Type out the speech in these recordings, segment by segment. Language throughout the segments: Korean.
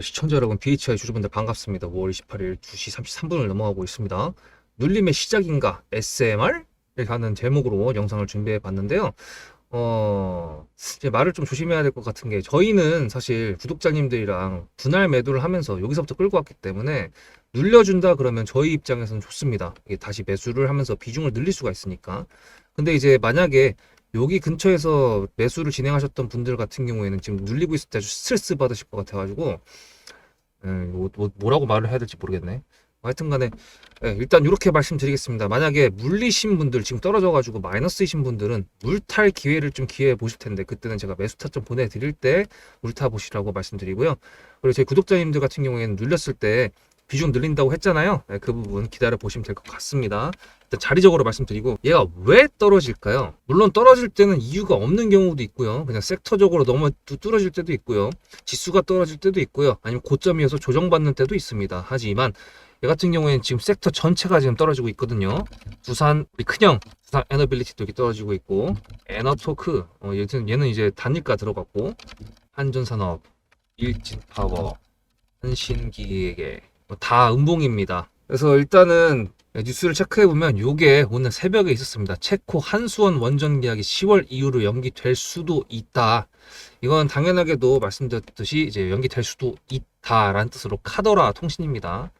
시청자 여러분, BHI 주주분들 반갑습니다. 5월 28일 2시 33분을 넘어가고 있습니다. 눌림의 시작인가? SMR? 이렇게 하는 제목으로 영상을 준비해 봤는데요. 이제 말을 좀 조심해야 될 것 같은 게, 저희는 사실 구독자님들이랑 분할 매도를 하면서 여기서부터 끌고 왔기 때문에 눌려준다 그러면 저희 입장에서는 좋습니다. 이게 다시 매수를 하면서 비중을 늘릴 수가 있으니까. 근데 이제 만약에 여기 근처에서 매수를 진행하셨던 분들 같은 경우에는 지금 눌리고 있을 때 아주 스트레스 받으실 것 같아가지고, 뭐라고 말을 해야 될지 모르겠네. 하여튼 간에, 일단 이렇게 말씀드리겠습니다. 만약에 물리신 분들, 지금 떨어져가지고 마이너스이신 분들은 물탈 기회를 좀 기회해 보실 텐데, 그때는 제가 매수 타점 보내드릴 때 물타 보시라고 말씀드리고요. 그리고 제 구독자님들 같은 경우에는 눌렸을 때 비중 늘린다고 했잖아요. 그 부분 기다려 보시면 될 것 같습니다. 일단 자리적으로 말씀드리고, 얘가 왜 떨어질까요? 물론 떨어질 때는 이유가 없는 경우도 있고요. 그냥 섹터적으로 너무 뚫어질 때도 있고요. 지수가 떨어질 때도 있고요. 아니면 고점이어서 조정받는 때도 있습니다. 하지만 얘 같은 경우에는 지금 섹터 전체가 지금 떨어지고 있거든요. 두산, 우리 큰형, 두산 에너빌리티도 이렇게 떨어지고 있고, 에너토크, 얘는 이제 단일가 들어갔고, 한전산업, 일진파워, 한신기계, 다 음봉입니다. 그래서 일단은 뉴스를 체크해보면 요게 오늘 새벽에 있었습니다. 체코 한수원 원전 계약이 10월 이후로 연기될 수도 있다. 이건 당연하게도 말씀드렸듯이 이제 연기될 수도 있다라는 뜻으로 카더라 통신입니다.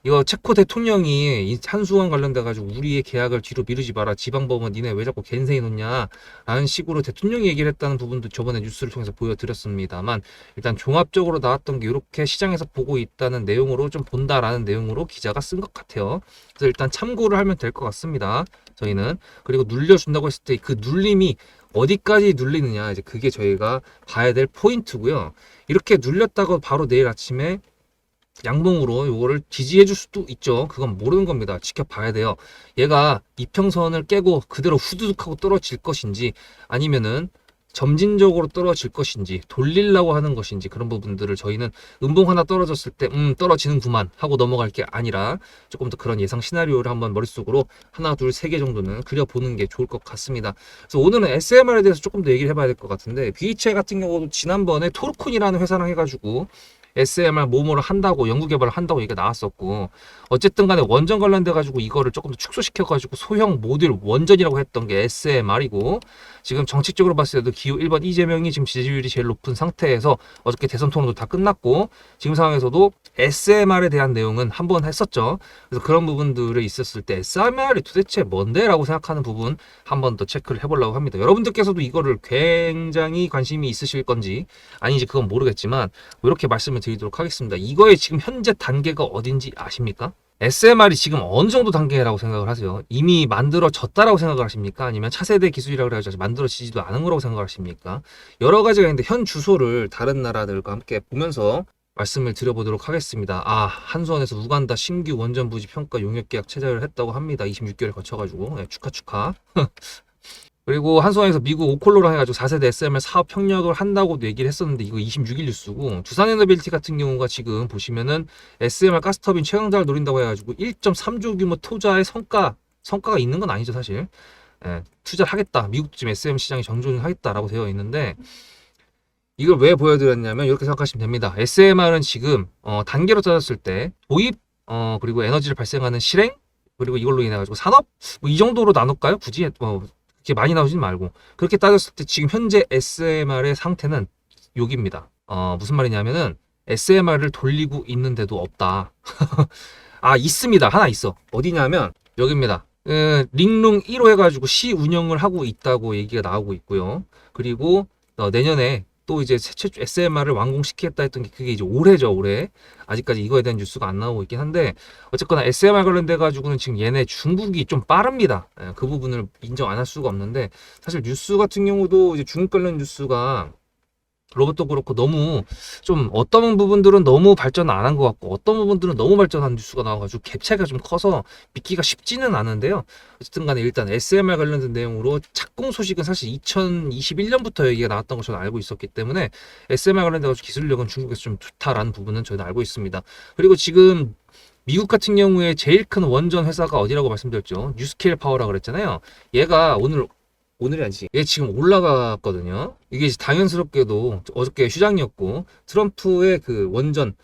이거 체코 대통령이 이 한수원 관련돼 가지고 우리의 계약을 뒤로 미루지 마라, 지방법원 니네 왜 자꾸 갠생이 놓냐 라는 식으로 대통령이 얘기를 했다는 부분도 저번에 뉴스를 통해서 보여드렸습니다만, 일단 종합적으로 나왔던 게 이렇게 시장에서 보고 있다는 내용으로 좀 본다라는 내용으로 기자가 쓴 것 같아요. 그래서 일단 참고를 하면 될 것 같습니다, 저희는. 그리고 눌려준다고 했을 때 그 눌림이 어디까지 눌리느냐, 이제 그게 저희가 봐야 될 포인트고요. 이렇게 눌렸다고 바로 내일 아침에 양봉으로 요거를 지지해 줄 수도 있죠. 그건 모르는 겁니다. 지켜봐야 돼요. 얘가 이평선을 깨고 그대로 후두둑하고 떨어질 것인지, 아니면은 점진적으로 떨어질 것인지, 돌리려고 하는 것인지, 그런 부분들을 저희는 음봉 하나 떨어졌을 때 떨어지는구만 하고 넘어갈 게 아니라 조금 더 그런 예상 시나리오를 한번 머릿속으로 하나 둘 세 개 정도는 그려보는 게 좋을 것 같습니다. 그래서 오늘은 SMR에 대해서 조금 더 얘기를 해봐야 될 것 같은데, BHI 같은 경우도 지난번에 토르콘이라는 회사랑 해가지고 SMR 모모를 한다고, 연구 개발을 한다고 얘기가 나왔었고, 어쨌든 간에 원전 관련돼 가지고 이거를 조금 더 축소시켜 가지고 소형 모듈 원전이라고 했던 게 SMR이고, 지금 정책적으로 봤을 때도 기호 1번 이재명이 지금 지지율이 제일 높은 상태에서 어저께 대선 토론도 다 끝났고, 지금 상황에서도 SMR에 대한 내용은 한번 했었죠. 그래서 그런 부분들이 있었을 때 SMR이 도대체 뭔데? 라고 생각하는 부분 한 번 더 체크를 해보려고 합니다. 여러분들께서도 이거를 굉장히 관심이 있으실 건지 아닌지 그건 모르겠지만 이렇게 말씀을 드리도록 하겠습니다. 이거의 지금 현재 단계가 어딘지 아십니까? SMR이 지금 어느 정도 단계라고 생각을 하세요? 이미 만들어졌다라고 생각을 하십니까? 아니면 차세대 기술이라고 그래가지고 만들어지지도 않은 거라고 생각을 하십니까? 여러 가지가 있는데 현 주소를 다른 나라들과 함께 보면서 말씀을 드려보도록 하겠습니다. 한수원에서 우간다 신규 원전 부지 평가 용역 계약 체결을 했다고 합니다. 26개월 거쳐가지고. 축하. 그리고 한수원에서 미국 오콜로랑 해가지고 4세대 SMR 사업 협력을 한다고도 얘기를 했었는데, 이거 26일 뉴스고, 두산에너빌리티 같은 경우가 지금 보시면은 SMR 가스터빈 최강자를 노린다고 해가지고 1.3조 규모 투자의 성과가 있는 건 아니죠, 사실. 투자를 하겠다, 미국 지금 SM 시장에 정존을 하겠다라고 되어 있는데, 이걸 왜 보여드렸냐면 이렇게 생각하시면 됩니다. SMR은 지금 단계로 따졌을 때 도입, 그리고 에너지를 발생하는 실행, 그리고 이걸로 인해 가지고 산업, 뭐 이 정도로 나눌까요? 굳이 그렇게 많이 나오진 말고, 그렇게 따졌을 때 지금 현재 SMR의 상태는 여기입니다. 무슨 말이냐면은 SMR을 돌리고 있는데도 없다. 있습니다. 하나 있어. 어디냐면 여기입니다. 링룽 1호 해가지고 시 운영을 하고 있다고 얘기가 나오고 있고요. 그리고 내년에 또 이제 최초 SMR을 완공시키겠다 했던 게 그게 이제 올해죠, 올해. 아직까지 이거에 대한 뉴스가 안 나오고 있긴 한데, 어쨌거나 SMR 관련돼 가지고는 지금 얘네 중국이 좀 빠릅니다. 그 부분을 인정 안 할 수가 없는데, 사실 뉴스 같은 경우도 이제 중국 관련 뉴스가 로봇도 그렇고 너무 좀, 어떤 부분들은 너무 발전 안 한 것 같고 어떤 부분들은 너무 발전한 뉴스가 나와가지고 갭 차이가 좀 커서 믿기가 쉽지는 않은데요. 어쨌든 간에 일단 SMR 관련된 내용으로 착공 소식은 사실 2021년부터 얘기가 나왔던 걸 저는 알고 있었기 때문에, SMR 관련돼가지고 기술력은 중국에서 좀 좋다라는 부분은 저는 알고 있습니다. 그리고 지금 미국 같은 경우에 제일 큰 원전 회사가 어디라고 말씀드렸죠? 뉴스케일 파워라고 그랬잖아요. 얘가 오늘이 아니지. 얘 지금 올라갔거든요. 이게 당연스럽게도 어저께 휴장이었고 트럼프의 그 원전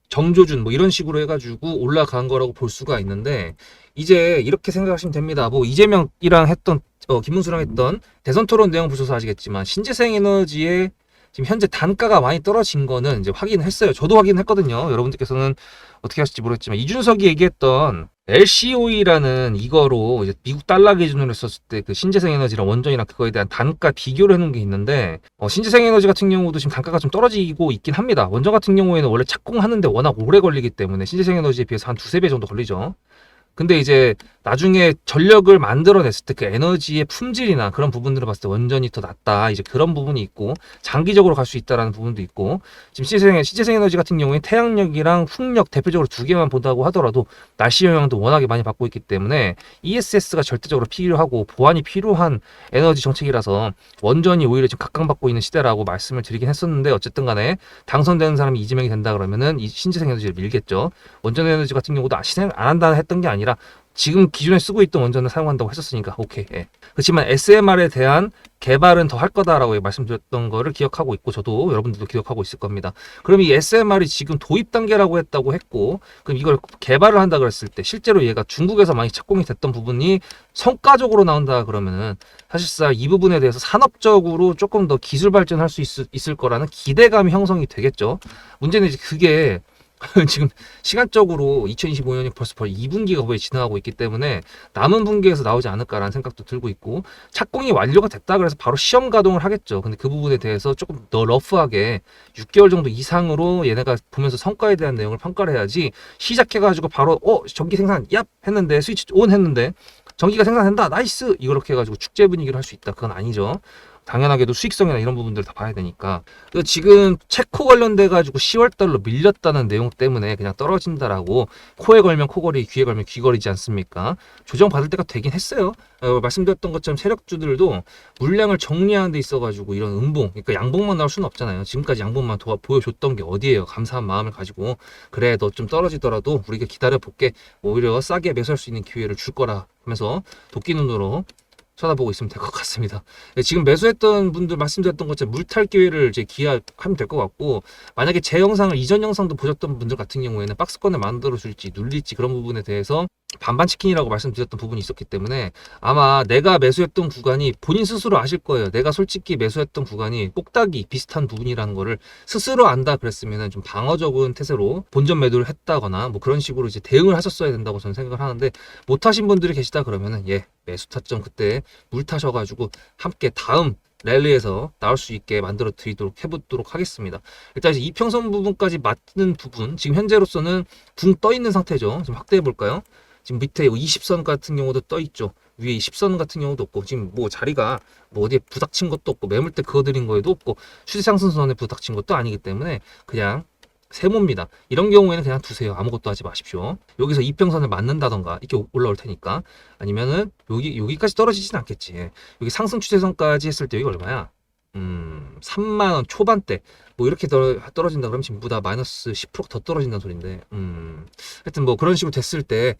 정조준 뭐 이런 식으로 해가지고 올라간 거라고 볼 수가 있는데 이제 이렇게 생각하시면 됩니다. 뭐 이재명이랑 했던 김문수랑 했던 대선 토론 내용 보셔서 아시겠지만 신재생 에너지의 지금 현재 단가가 많이 떨어진 거는 이제 확인했어요. 저도 확인했거든요. 여러분들께서는 어떻게 하실지 모르겠지만 이준석이 얘기했던 LCOE라는 이거로 이제 미국 달러 기준으로 했었을 때 그 신재생 에너지랑 원전이랑 그거에 대한 단가 비교를 해놓은 게 있는데 신재생 에너지 같은 경우도 지금 단가가 좀 떨어지고 있긴 합니다. 원전 같은 경우에는 원래 착공하는데 워낙 오래 걸리기 때문에 신재생 에너지에 비해서 한 두세 배 정도 걸리죠. 근데 이제 나중에 전력을 만들어냈을 때 그 에너지의 품질이나 그런 부분들을 봤을 때 원전이 더 낫다. 이제 그런 부분이 있고 장기적으로 갈 수 있다라는 부분도 있고 지금 신재생 에너지 같은 경우에 태양력이랑 풍력 대표적으로 두 개만 본다고 하더라도 날씨 영향도 워낙에 많이 받고 있기 때문에 ESS가 절대적으로 필요하고 보완이 필요한 에너지 정책이라서 원전이 오히려 지금 각광받고 있는 시대라고 말씀을 드리긴 했었는데 어쨌든 간에 당선되는 사람이 이재명이 된다 그러면은 이 신재생 에너지를 밀겠죠. 원전 에너지 같은 경우도 실행 안 한다 했던 게 아니라 지금 기존에 쓰고 있던 원전을 사용한다고 했었으니까 오케이. 예. 그렇지만 SMR에 대한 개발은 더 할 거다라고 말씀드렸던 거를 기억하고 있고 저도 여러분들도 기억하고 있을 겁니다. 그럼 이 SMR이 지금 도입 단계라고 했다고 했고 그럼 이걸 개발을 한다 그랬을 때 실제로 얘가 중국에서 많이 착공이 됐던 부분이 성과적으로 나온다 그러면은 사실상 이 부분에 대해서 산업적으로 조금 더 기술 발전할 수 있을 거라는 기대감이 형성이 되겠죠. 문제는 이제 그게 지금 시간적으로 2025년이 벌써 2분기가 거의 지나가고 있기 때문에 남은 분기에서 나오지 않을까라는 생각도 들고 있고 착공이 완료가 됐다 그래서 바로 시험 가동을 하겠죠. 근데 그 부분에 대해서 조금 더 러프하게 6개월 정도 이상으로 얘네가 보면서 성과에 대한 내용을 평가를 해야지 시작해가지고 바로 전기 생산 얍 했는데 스위치 온 했는데 전기가 생산된다 나이스 이렇게 해가지고 축제 분위기를 할 수 있다 그건 아니죠. 당연하게도 수익성이나 이런 부분들을 다 봐야 되니까 지금 체코 관련돼 가지고 10월 달로 밀렸다는 내용 때문에 그냥 떨어진다라고 코에 걸면 코걸이 귀에 걸면 귀걸이지 않습니까? 조정받을 때가 되긴 했어요. 말씀드렸던 것처럼 세력주들도 물량을 정리하는 데 있어 가지고 이런 음봉 그러니까 양봉만 나올 수는 없잖아요. 지금까지 양봉만 보여줬던 게 어디예요. 감사한 마음을 가지고 그래 너 좀 떨어지더라도 우리가 기다려 볼게 오히려 싸게 매수할 수 있는 기회를 줄 거라 하면서 도끼 눈으로 쳐다보고 있으면 될 것 같습니다. 지금 매수했던 분들 말씀드렸던 것처럼 물탈 기회를 이제 기약하면 될 것 같고 만약에 제 영상을 이전 영상도 보셨던 분들 같은 경우에는 박스권을 만들어 줄지 눌릴지 그런 부분에 대해서 반반 치킨이라고 말씀드렸던 부분이 있었기 때문에 아마 내가 매수했던 구간이 본인 스스로 아실 거예요. 내가 솔직히 매수했던 구간이 꼭다기 비슷한 부분이라는 거를 스스로 안다 그랬으면 좀 방어적인 태세로 본전 매도를 했다거나 뭐 그런 식으로 이제 대응을 하셨어야 된다고 저는 생각을 하는데 못하신 분들이 계시다 그러면은 매수 타점 그때 물 타셔가지고 함께 다음 랠리에서 나올 수 있게 만들어 드리도록 해보도록 하겠습니다. 일단 이제 이평선 부분까지 맞는 부분 지금 현재로서는 붕 떠 있는 상태죠. 좀 확대해 볼까요? 지금 밑에 20선 같은 경우도 떠 있죠. 위에 10선 같은 경우도 없고 지금 뭐 자리가 뭐 어디에 부닥친 것도 없고 매물대 그어드린 거에도 없고 추세 상승선에 부닥친 것도 아니기 때문에 그냥 세모입니다. 이런 경우에는 그냥 두세요. 아무것도 하지 마십시오. 여기서 이평선을 맞는다던가 이렇게 올라올 테니까 아니면은 여기까지 떨어지진 않겠지. 여기 상승 추세선까지 했을 때 여기 얼마야? 3만원 초반대 뭐 이렇게 떨어진다 그러면 지금 보다 마이너스 10%더 떨어진다는 소린데 하여튼 뭐 그런 식으로 됐을 때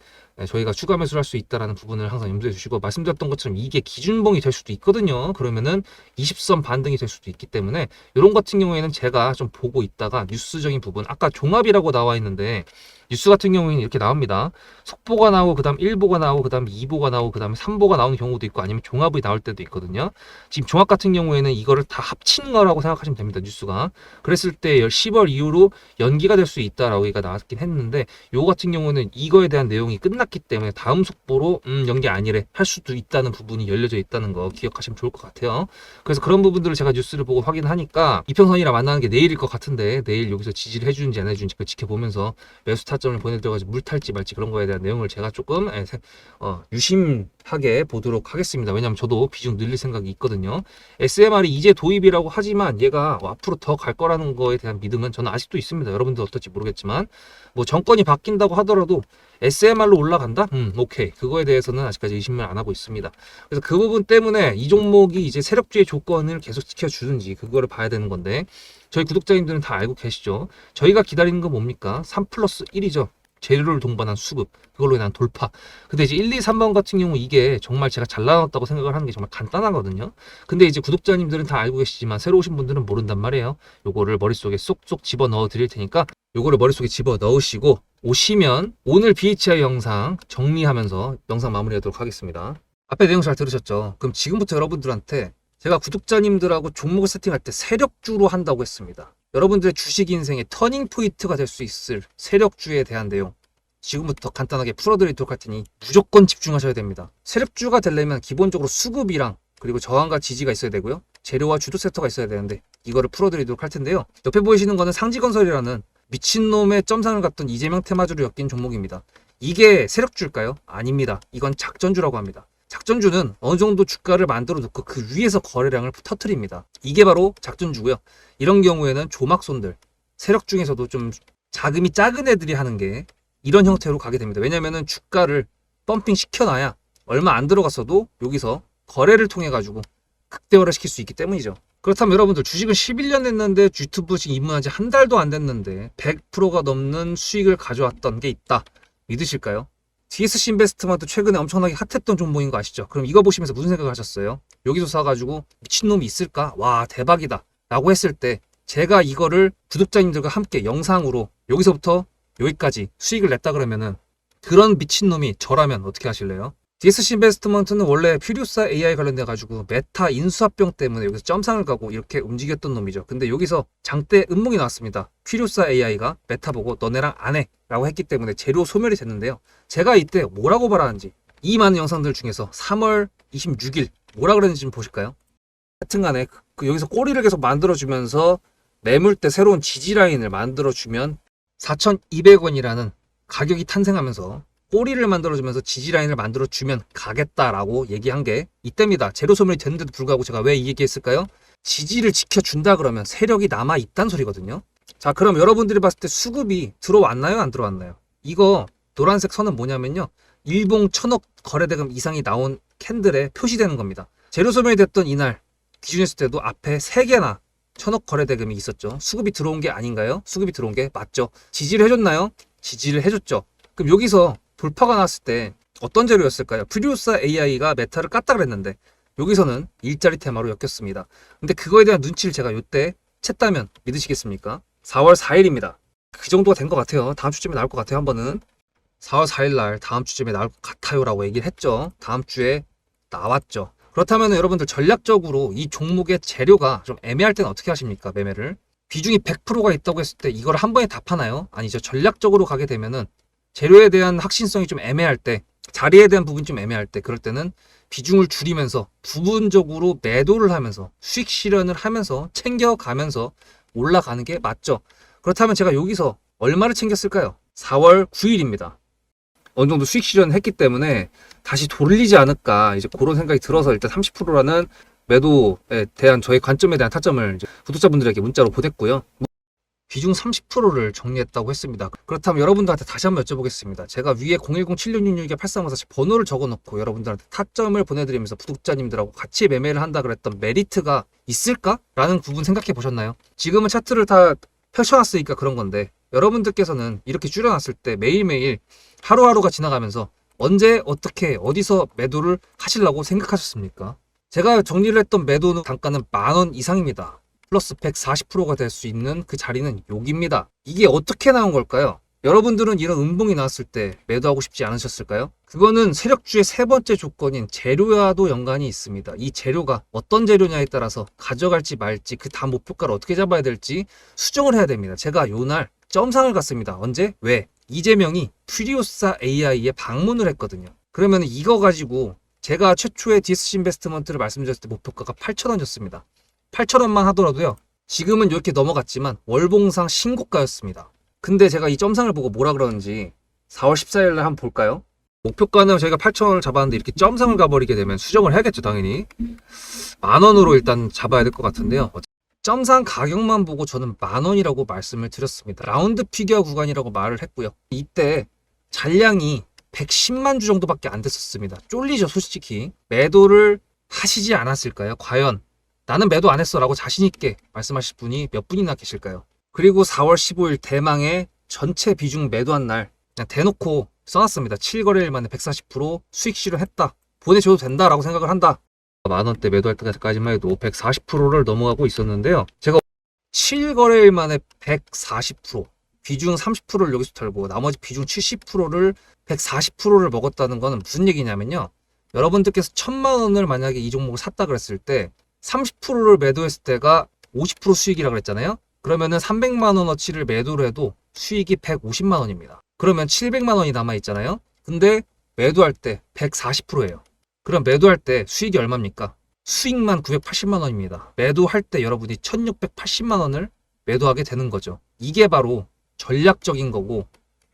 저희가 추가 매수를 할 수 있다라는 부분을 항상 염두에 두시고 말씀드렸던 것처럼 이게 기준봉이 될 수도 있거든요. 그러면은 20선 반등이 될 수도 있기 때문에 이런 같은 경우에는 제가 좀 보고 있다가 뉴스적인 부분 아까 종합이라고 나와 있는데 뉴스 같은 경우에는 이렇게 나옵니다. 속보가 나오고 그다음 1보가 나오고 그다음 2보가 나오고 그다음에 3보가 나오는 경우도 있고 아니면 종합이 나올 때도 있거든요. 지금 종합 같은 경우에는 이거를 다 합친 거라고 생각하시면 됩니다. 뉴스가. 그랬을 때 10월 이후로 연기가 될 수 있다라고 얘기가 나왔긴 했는데 요거 같은 경우는 이거에 대한 내용이 끝났기 때문에 다음 속보로 연기 아니래 할 수도 있다는 부분이 열려져 있다는 거 기억하시면 좋을 것 같아요. 그래서 그런 부분들을 제가 뉴스를 보고 확인하니까 이평선이랑 만나는 게 내일일 것 같은데 내일 여기서 지지를 해주는지 안 해주는지 그걸 지켜보면서 매수 타점을 보내드려가지고 물 탈지 말지 그런 거에 대한 내용을 제가 조금 유심하게 보도록 하겠습니다. 왜냐하면 저도 비중 늘릴 생각이 있거든요. SMR이 이제 도입이라고 하지만 얘가 앞으로 더 갈 거라는 거에 대한 믿음은 저는 아직도 있습니다. 여러분들 어떨지 모르겠지만 뭐 정권이 바뀐다고 하더라도 SMR로 올라간다? 오케이. 그거에 대해서는 아직까지 의심을 안 하고 있습니다. 그래서 그 부분 때문에 이 종목이 이제 세력주의 조건을 계속 지켜주는지 그거를 봐야 되는 건데 저희 구독자님들은 다 알고 계시죠? 저희가 기다리는 건 뭡니까? 3+1이죠. 재료를 동반한 수급, 그걸로 인한 돌파. 근데 이제 1, 2, 3번 같은 경우 이게 정말 제가 잘 나눴다고 생각을 하는 게 정말 간단하거든요. 근데 이제 구독자님들은 다 알고 계시지만 새로 오신 분들은 모른단 말이에요. 요거를 머릿속에 쏙쏙 집어 넣어 드릴 테니까 요거를 머릿속에 집어 넣으시고 오시면 오늘 BHI 영상 정리하면서 영상 마무리하도록 하겠습니다. 앞에 내용 잘 들으셨죠? 그럼 지금부터 여러분들한테 제가 구독자님들하고 종목을 세팅할 때 세력주로 한다고 했습니다. 여러분들의 주식 인생의 터닝 포인트가 될 수 있을 세력주에 대한 내용 지금부터 간단하게 풀어드리도록 할 테니 무조건 집중하셔야 됩니다. 세력주가 되려면 기본적으로 수급이랑 그리고 저항과 지지가 있어야 되고요. 재료와 주도 섹터가 있어야 되는데 이거를 풀어드리도록 할 텐데요. 옆에 보이시는 거는 상지건설이라는 미친놈의 점상을 갖던 이재명 테마주를 엮인 종목입니다. 이게 세력주일까요? 아닙니다. 이건 작전주라고 합니다. 작전주는 어느 정도 주가를 만들어 놓고 그 위에서 거래량을 터트립니다. 이게 바로 작전주고요. 이런 경우에는 조막손들, 세력 중에서도 좀 자금이 작은 애들이 하는 게 이런 형태로 가게 됩니다. 왜냐면은 주가를 펌핑 시켜놔야 얼마 안 들어갔어도 여기서 거래를 통해 가지고 극대화를 시킬 수 있기 때문이죠. 그렇다면 여러분들 주식을 11년 했는데 유튜브 지금 입문한 지 한 달도 안 됐는데 100%가 넘는 수익을 가져왔던 게 있다. 믿으실까요? DSC 인베스트먼트 최근에 엄청나게 핫했던 종목인 거 아시죠? 그럼 이거 보시면서 무슨 생각을 하셨어요? 여기서 사가지고 미친놈이 있을까? 와 대박이다 라고 했을 때 제가 이거를 구독자님들과 함께 영상으로 여기서부터 여기까지 수익을 냈다 그러면은 그런 미친놈이 저라면 어떻게 하실래요? DSC 인베스트먼트는 원래 퓨리오사 AI 관련돼 가지고 메타 인수합병 때문에 여기서 점상을 가고 이렇게 움직였던 놈이죠. 근데 여기서 장대 음봉이 나왔습니다. 퓨리오사 AI가 메타 보고 너네랑 안 해 라고 했기 때문에 재료 소멸이 됐는데요. 제가 이때 뭐라고 말하는지 이 많은 영상들 중에서 3월 26일 뭐라 그랬는지 좀 보실까요? 하여튼간에 여기서 꼬리를 계속 만들어주면서 매물대 새로운 지지라인을 만들어주면 4,200원이라는 가격이 탄생하면서 꼬리를 만들어주면서 지지라인을 만들어주면 가겠다라고 얘기한 게 이때입니다. 재료 소멸이 됐는데도 불구하고 제가 왜 이 얘기했을까요? 지지를 지켜준다 그러면 세력이 남아있단 소리거든요. 자, 그럼 여러분들이 봤을 때 수급이 들어왔나요? 안 들어왔나요? 이거 노란색 선은 뭐냐면요. 일봉 1,000억 거래대금 이상이 나온 캔들에 표시되는 겁니다. 재료 소멸이 됐던 이날 기준했을 때도 앞에 3개나 1,000억 거래대금이 있었죠. 수급이 들어온 게 아닌가요? 수급이 들어온 게 맞죠. 지지를 해줬나요? 지지를 해줬죠. 그럼 여기서 돌파가 났을 때 어떤 재료였을까요? 퓨리오사 AI가 메타를 깠다 그랬는데 여기서는 일자리 테마로 엮였습니다. 근데 그거에 대한 눈치를 제가 이때 챘다면 믿으시겠습니까? 4월 4일입니다. 그 정도가 된 것 같아요. 다음 주쯤에 나올 것 같아요. 한 번은 4월 4일 날 다음 주쯤에 나올 것 같아요 라고 얘기를 했죠. 다음 주에 나왔죠. 그렇다면 여러분들 전략적으로 이 종목의 재료가 좀 애매할 때는 어떻게 하십니까? 매매를 비중이 100%가 있다고 했을 때 이걸 한 번에 다 파나요? 아니죠. 전략적으로 가게 되면은 재료에 대한 확신성이 좀 애매할 때, 자리에 대한 부분이 좀 애매할 때, 그럴 때는 비중을 줄이면서 부분적으로 매도를 하면서 수익 실현을 하면서 챙겨가면서 올라가는 게 맞죠. 그렇다면 제가 여기서 얼마를 챙겼을까요? 4월 9일입니다. 어느 정도 수익 실현을 했기 때문에 다시 돌리지 않을까 이제 그런 생각이 들어서 일단 30%라는 매도에 대한 저의 관점에 대한 타점을 이제 구독자분들에게 문자로 보냈고요. 비중 30%를 정리했다고 했습니다. 그렇다면 여러분들한테 다시 한번 여쭤보겠습니다. 제가 위에 010-7666-8354 번호를 적어놓고 여러분들한테 타점을 보내드리면서 구독자님들하고 같이 매매를 한다 그랬던 메리트가 있을까? 라는 부분 생각해 보셨나요? 지금은 차트를 다 펼쳐놨으니까 그런 건데 여러분들께서는 이렇게 줄여놨을 때 매일매일 하루하루가 지나가면서 언제 어떻게 어디서 매도를 하시려고 생각하셨습니까? 제가 정리를 했던 매도 단가는 10,000원 이상입니다. 플러스 140%가 될 수 있는 그 자리는 여기입니다. 이게 어떻게 나온 걸까요? 여러분들은 이런 음봉이 나왔을 때 매도하고 싶지 않으셨을까요? 그거는 세력주의 세 번째 조건인 재료와도 연관이 있습니다. 이 재료가 어떤 재료냐에 따라서 가져갈지 말지 그 다음 목표가를 어떻게 잡아야 될지 수정을 해야 됩니다. 제가 요날 점상을 갔습니다. 언제? 왜? 이재명이 퓨리오사 AI에 방문을 했거든요. 그러면 이거 가지고 제가 최초의 DSC 인베스트먼트를 말씀드렸을 때 목표가가 8,000원이었습니다. 8,000원만 하더라도요. 지금은 이렇게 넘어갔지만 월봉상 신고가였습니다. 근데 제가 이 점상을 보고 뭐라 그러는지 4월 14일 날 한번 볼까요? 목표가는 저희가 8,000원을 잡았는데 이렇게 점상을 가버리게 되면 수정을 해야겠죠, 당연히. 10,000원으로 일단 잡아야 될 것 같은데요. 점상 가격만 보고 저는 10,000원이라고 말씀을 드렸습니다. 라운드 피겨 구간이라고 말을 했고요. 이때 잔량이 110만 주 정도밖에 안 됐었습니다. 쫄리죠, 솔직히. 매도를 하시지 않았을까요? 과연 나는 매도 안 했어 라고 자신있게 말씀하실 분이 몇 분이나 계실까요? 그리고 4월 15일 대망의 전체 비중 매도한 날 그냥 대놓고 써놨습니다. 7거래일 만에 140% 수익 실현했다. 보내줘도 된다라고 생각을 한다. 만원대 매도할 때까지만 해도 140%를 넘어가고 있었는데요. 제가 7거래일 만에 140%, 비중 30%를 여기서 털고 나머지 비중 70%를 140%를 먹었다는 거는 무슨 얘기냐면요. 여러분들께서 1000만원을 만약에 이 종목을 샀다 그랬을 때 30%를 매도했을 때가 50% 수익이라 그랬잖아요. 그러면은 300만원어치를 매도를 해도 수익이 150만원입니다. 그러면 700만원이 남아있잖아요. 근데 매도할 때 140%예요. 그럼 매도할 때 수익이 얼마입니까? 수익만 980만원입니다. 매도할 때 여러분이 1680만원을 매도하게 되는 거죠. 이게 바로 전략적인 거고,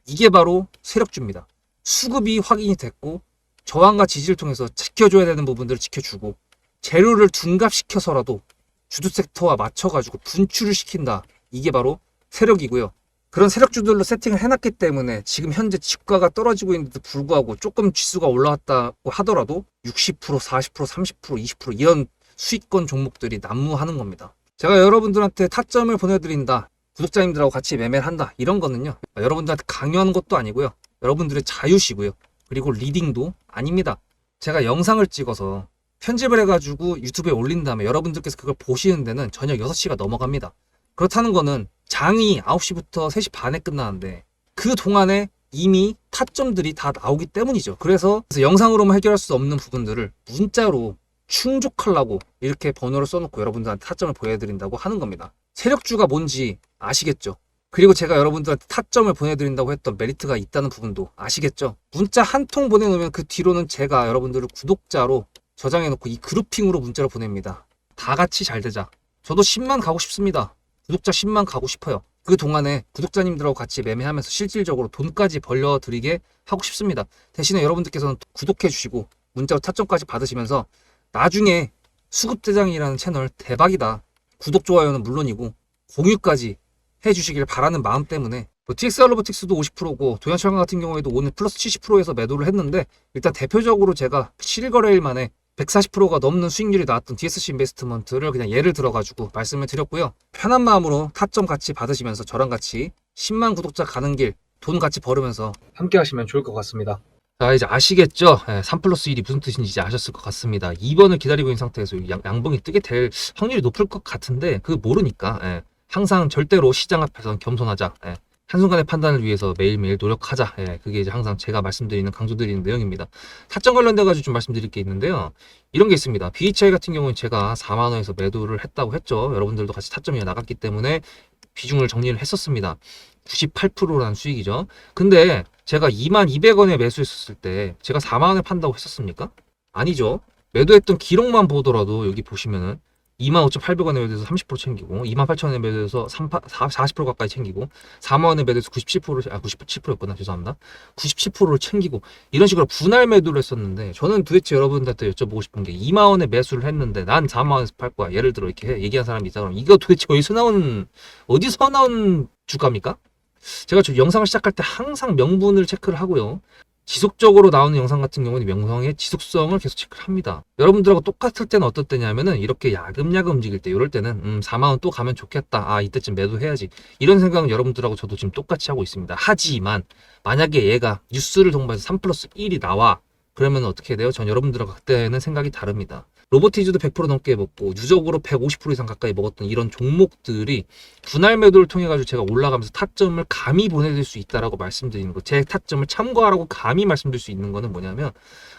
이게 바로 세력주입니다. 수급이 확인이 됐고, 저항과 지지를 통해서 지켜줘야 되는 부분들을 지켜주고, 재료를 둔갑시켜서라도 주도 섹터와 맞춰가지고 분출을 시킨다. 이게 바로 세력이고요. 그런 세력주들로 세팅을 해놨기 때문에 지금 현재 주가가 떨어지고 있는데도 불구하고 조금 지수가 올라왔다고 하더라도 60%, 40%, 30%, 20% 이런 수익권 종목들이 난무하는 겁니다. 제가 여러분들한테 타점을 보내드린다. 구독자님들하고 같이 매매를 한다. 이런 거는요. 여러분들한테 강요하는 것도 아니고요. 여러분들의 자유시고요. 그리고 리딩도 아닙니다. 제가 영상을 찍어서 편집을 해가지고 유튜브에 올린 다음에 여러분들께서 그걸 보시는 데는 저녁 6시가 넘어갑니다. 그렇다는 거는 장이 9시부터 3시 반에 끝나는데 그 동안에 이미 타점들이 다 나오기 때문이죠. 그래서 영상으로만 해결할 수 없는 부분들을 문자로 충족하려고 이렇게 번호를 써놓고 여러분들한테 타점을 보여드린다고 하는 겁니다. 세력주가 뭔지 아시겠죠? 그리고 제가 여러분들한테 타점을 보내드린다고 했던 메리트가 있다는 부분도 아시겠죠? 문자 한 통 보내놓으면 그 뒤로는 제가 여러분들을 구독자로 저장해놓고 이 그룹핑으로 문자를 보냅니다. 다 같이 잘 되자. 저도 10만 가고 싶습니다. 구독자 10만 가고 싶어요. 그 동안에 구독자님들하고 같이 매매하면서 실질적으로 돈까지 벌려드리게 하고 싶습니다. 대신에 여러분들께서는 구독해 주시고 문자로 타점까지 받으시면서 나중에 수급대장이라는 채널 대박이다. 구독, 좋아요는 물론이고 공유까지 해주시길 바라는 마음 때문에 TXR 로보틱스도 50%고 도연철강 같은 경우에도 오늘 플러스 70%에서 매도를 했는데 일단 대표적으로 제가 7거래일 만에 140%가 넘는 수익률이 나왔던 DSC 인베스트먼트를 그냥 예를 들어가지고 말씀을 드렸고요. 편한 마음으로 타점 같이 받으시면서 저랑 같이 10만 구독자 가는 길 돈 같이 벌으면서 함께 하시면 좋을 것 같습니다. 자, 이제 아시겠죠? 3 플러스 1이 무슨 뜻인지 이제 아셨을 것 같습니다. 2번을 기다리고 있는 상태에서 양봉이 뜨게 될 확률이 높을 것 같은데 그거 모르니까 항상 절대로 시장 앞에서는 겸손하자. 한순간의 판단을 위해서 매일매일 노력하자. 그게 이제 항상 제가 말씀드리는 강조드리는 내용입니다. 타점 관련돼 가지고 좀 말씀드릴 게 있는데요. 이런 게 있습니다. BHI 같은 경우는 제가 4만 원에서 매도를 했다고 했죠. 여러분들도 같이 타점이 나갔기 때문에 비중을 정리를 했었습니다. 98%라는 수익이죠. 근데 제가 2200원에 매수했었을 때 제가 4만 원에 판다고 했었습니까? 아니죠. 매도했던 기록만 보더라도 여기 보시면은 25,800원에 매도해서 30% 챙기고 28,000원에 매도해서 40% 가까이 챙기고 4만 원에 매도해서 97%였구나. 죄송합니다. 97%를 챙기고 이런 식으로 분할 매도를 했었는데 저는 도대체 여러분들한테 여쭤보고 싶은 게 2만 원에 매수를 했는데 난 4만 원에서 팔 거야. 예를 들어 이렇게 얘기한 사람이 있다 그러면 이거 도대체 어디서 나온 주가입니까? 제가 저 영상을 시작할 때 항상 명분을 체크를 하고요. 지속적으로 나오는 영상 같은 경우는 명성의 지속성을 계속 체크를 합니다. 여러분들하고 똑같을 때는 어떨 때냐면은 이렇게 야금야금 움직일 때 이럴 때는 4만원 또 가면 좋겠다. 이때쯤 매도해야지. 이런 생각은 여러분들하고 저도 지금 똑같이 하고 있습니다. 하지만 만약에 얘가 뉴스를 통과해서 3 플러스 1이 나와 그러면 어떻게 돼요? 전 여러분들하고 그때는 생각이 다릅니다. 로보티즈도 100% 넘게 먹고 누적으로 150% 이상 가까이 먹었던 이런 종목들이 분할 매도를 통해 가지고 제가 올라가면서 타점을 감히 보내드릴 수 있다라고 말씀드리는 거, 제 타점을 참고하라고 감히 말씀드릴 수 있는 거는 뭐냐면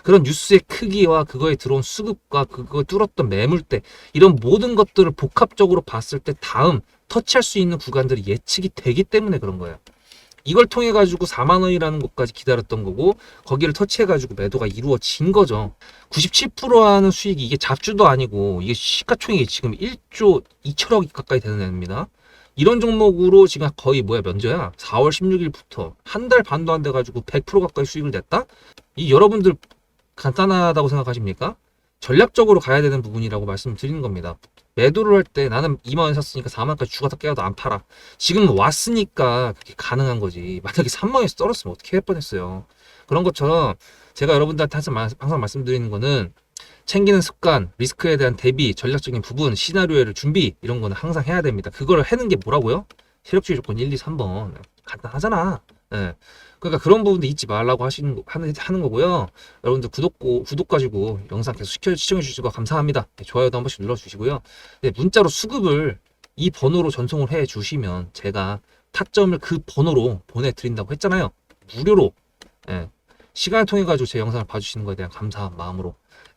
그런 뉴스의 크기와 그거에 들어온 수급과 그걸 뚫었던 매물대 이런 모든 것들을 복합적으로 봤을 때 다음 터치할 수 있는 구간들이 예측이 되기 때문에 그런 거예요. 이걸 통해 가지고 4만 원이라는 곳까지 기다렸던 거고 거기를 터치해 가지고 매도가 이루어진 거죠. 97% 하는 수익이 이게 잡주도 아니고 이게 시가총액이 지금 1조 2천억 가까이 되는 애입니다. 이런 종목으로 지금 거의 면저야 4월 16일부터 한 달 반도 안 돼 가지고 100% 가까이 수익을 냈다? 이 여러분들 간단하다고 생각하십니까? 전략적으로 가야 되는 부분이라고 말씀드리는 겁니다. 매도를 할 때 나는 2만 원 샀으니까 4만 원까지 죽어서 깨어도 안 팔아. 지금 왔으니까 그게 가능한 거지. 만약에 3만 원에서 떨었으면 어떻게 할 뻔했어요. 그런 것처럼 제가 여러분들한테 항상 말씀드리는 거는 챙기는 습관, 리스크에 대한 대비, 전략적인 부분, 시나리오를 준비 이런 거는 항상 해야 됩니다. 그걸 하는 게 뭐라고요? 세력주의 조건 1, 2, 3번. 간단하잖아. 예. 그러니까 그런 부분도 잊지 말라고 하는 거고요. 여러분들 구독 가지고 영상 계속 시청해 주시고 감사합니다. 네, 좋아요도 한 번씩 눌러주시고요. 네, 문자로 수급을 이 번호로 전송을 해 주시면 제가 타점을 그 번호로 보내드린다고 했잖아요. 무료로. 예. 시간을 통해 가지고 제 영상을 봐주시는 거에 대한 감사한 마음으로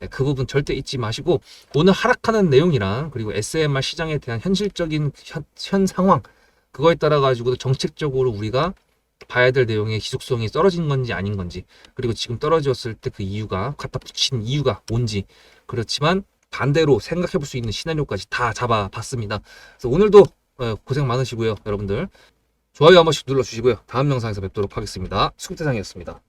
그 부분 절대 잊지 마시고 오늘 하락하는 내용이랑 그리고 SMR 시장에 대한 현실적인 현 상황 그거에 따라 가지고 정책적으로 우리가 봐야 될 내용의 지속성이 떨어진 건지 아닌 건지 그리고 지금 떨어졌을 때 그 이유가 갖다 붙인 이유가 뭔지 그렇지만 반대로 생각해 볼 수 있는 시나리오까지 다 잡아봤습니다. 그래서 오늘도 고생 많으시고요. 여러분들 좋아요 한 번씩 눌러주시고요. 다음 영상에서 뵙도록 하겠습니다. 수국대장이었습니다.